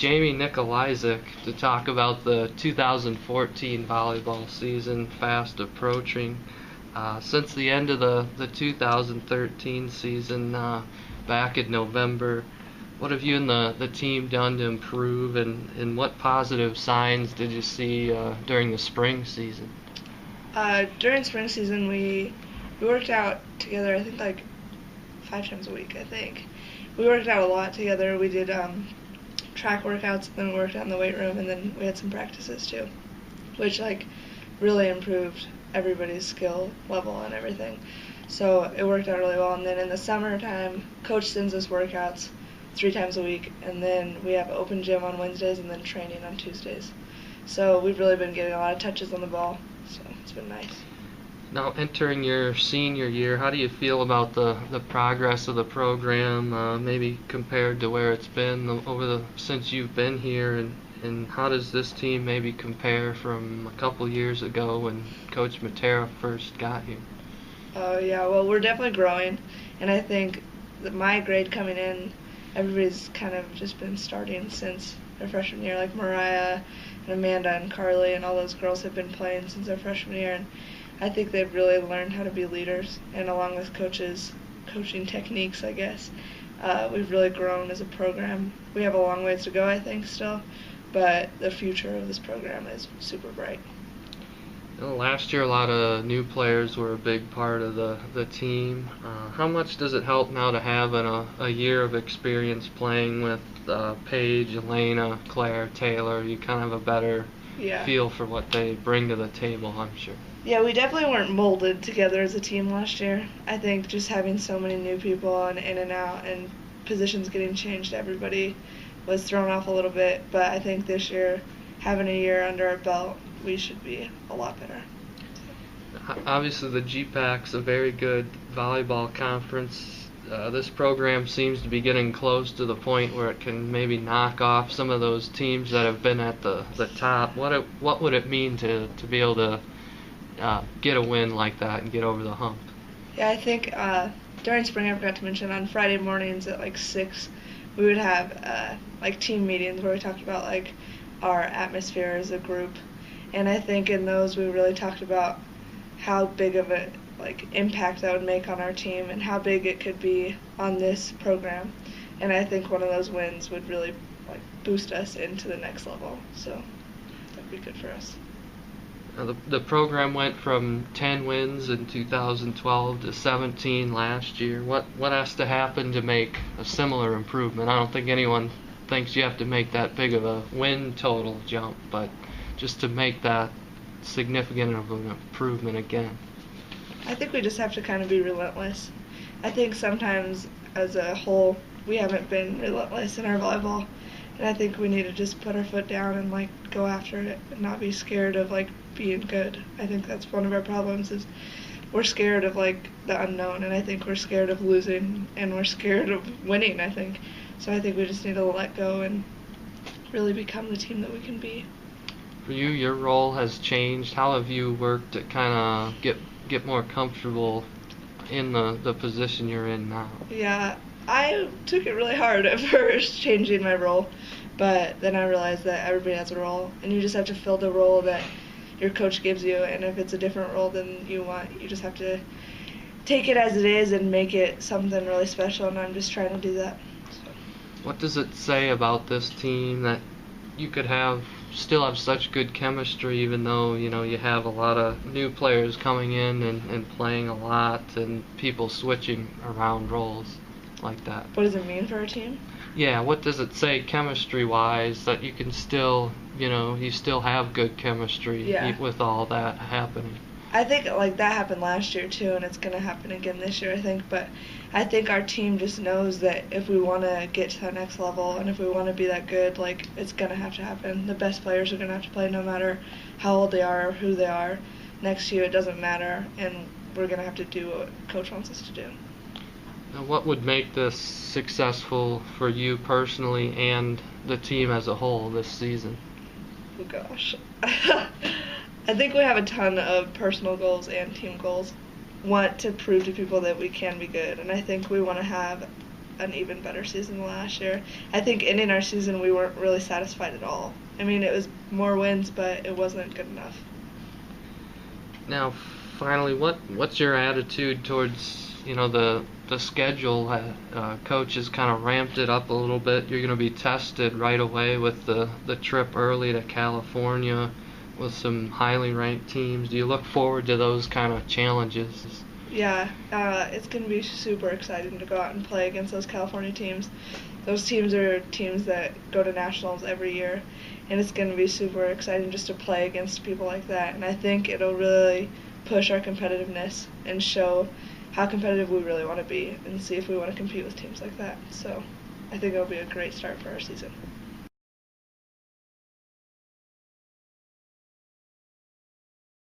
Jami Nekoliczak to talk about the 2014 volleyball season fast approaching. Since the end of the 2013 season back in November, what have you and the team done to improve, and what positive signs did you see during the spring season? During spring season, we worked out together, I think, like 5 times a week, I think. We worked out a lot together. We did track workouts, and then we worked out in the weight room, and then we had some practices too, which really improved everybody's skill level and everything. So it worked out really well. And then in the summertime, Coach sends us workouts 3 times a week, and then we have open gym on Wednesdays and then training on Tuesdays. So we've really been getting a lot of touches on the ball, so it's been nice. Now, entering your senior year, how do you feel about the progress of the program, maybe compared to where it's been since you've been here, and how does this team maybe compare from a couple years ago when Coach Matera first got here? Yeah, well, we're definitely growing, and I think that my grade coming in, everybody's kind of just been starting since their freshman year, like Mariah and Amanda and Carly, and all those girls have been playing since their freshman year, and I think they've really learned how to be leaders, and along with coaching techniques, I guess, we've really grown as a program. We have a long ways to go, I think, still, but the future of this program is super bright. Last year, a lot of new players were a big part of the team. How much does it help now to have a year of experience playing with Paige, Elena, Claire, Taylor? You kind of have a better feel for what they bring to the table, I'm sure. Yeah, we definitely weren't molded together as a team last year. I think just having so many new people and in and out and positions getting changed, everybody was thrown off a little bit. But I think this year, having a year under our belt, we should be a lot better. Obviously, the GPAC's a very good volleyball conference. This program seems to be getting close to the point where it can maybe knock off some of those teams that have been at the top. What would it mean to be able to get a win like that and get over the hump? Yeah, I think during spring, I forgot to mention, on Friday mornings at 6, we would have team meetings where we talked about our atmosphere as a group, and I think in those we really talked about how big of an impact that would make on our team and how big it could be on this program, and I think one of those wins would really boost us into the next level, so that'd be good for us. The program went from 10 wins in 2012 to 17 last year. What has to happen to make a similar improvement? I don't think anyone thinks you have to make that big of a win total jump, but just to make that significant of an improvement again. I think we just have to kind of be relentless. I think sometimes as a whole we haven't been relentless in our volleyball, and I think we need to just put our foot down and go after it and not be scared of being good. I think that's one of our problems, is we're scared of the unknown, and I think we're scared of losing, and we're scared of winning, I think. So I think we just need to let go and really become the team that we can be. For you, your role has changed. How have you worked to kind of get more comfortable in the position you're in now? Yeah, I took it really hard at first, changing my role, but then I realized that everybody has a role, and you just have to fill the role that your coach gives you, and if it's a different role than you want, you just have to take it as it is and make it something really special, and I'm just trying to do that. So. What does it say about this team that you could still have such good chemistry, even though you have a lot of new players coming in and playing a lot, and people switching around roles like that? What does it mean for our team? Yeah, what does it say chemistry-wise that you can still, you still have good chemistry with all that happening? I think that happened last year too, and it's going to happen again this year, I think. But I think our team just knows that if we want to get to that next level and if we want to be that good, it's going to have to happen. The best players are going to have to play no matter how old they are or who they are. Next year, it doesn't matter, and we're going to have to do what Coach wants us to do. Now, what would make this successful for you personally and the team as a whole this season? Oh gosh. I think we have a ton of personal goals and team goals. Want to prove to people that we can be good, and I think we want to have an even better season than last year. I think ending our season, we weren't really satisfied at all. I mean, it was more wins, but it wasn't good enough. Now, finally, what's your attitude towards the schedule? Coach has kind of ramped it up a little bit. You're going to be tested right away with the trip early to California with some highly ranked teams. Do you look forward to those kind of challenges? Yeah, it's going to be super exciting to go out and play against those California teams. Those teams are teams that go to nationals every year, and it's going to be super exciting just to play against people like that. And I think it'll really push our competitiveness and show how competitive we really want to be and see if we want to compete with teams like that. So I think it'll be a great start for our season.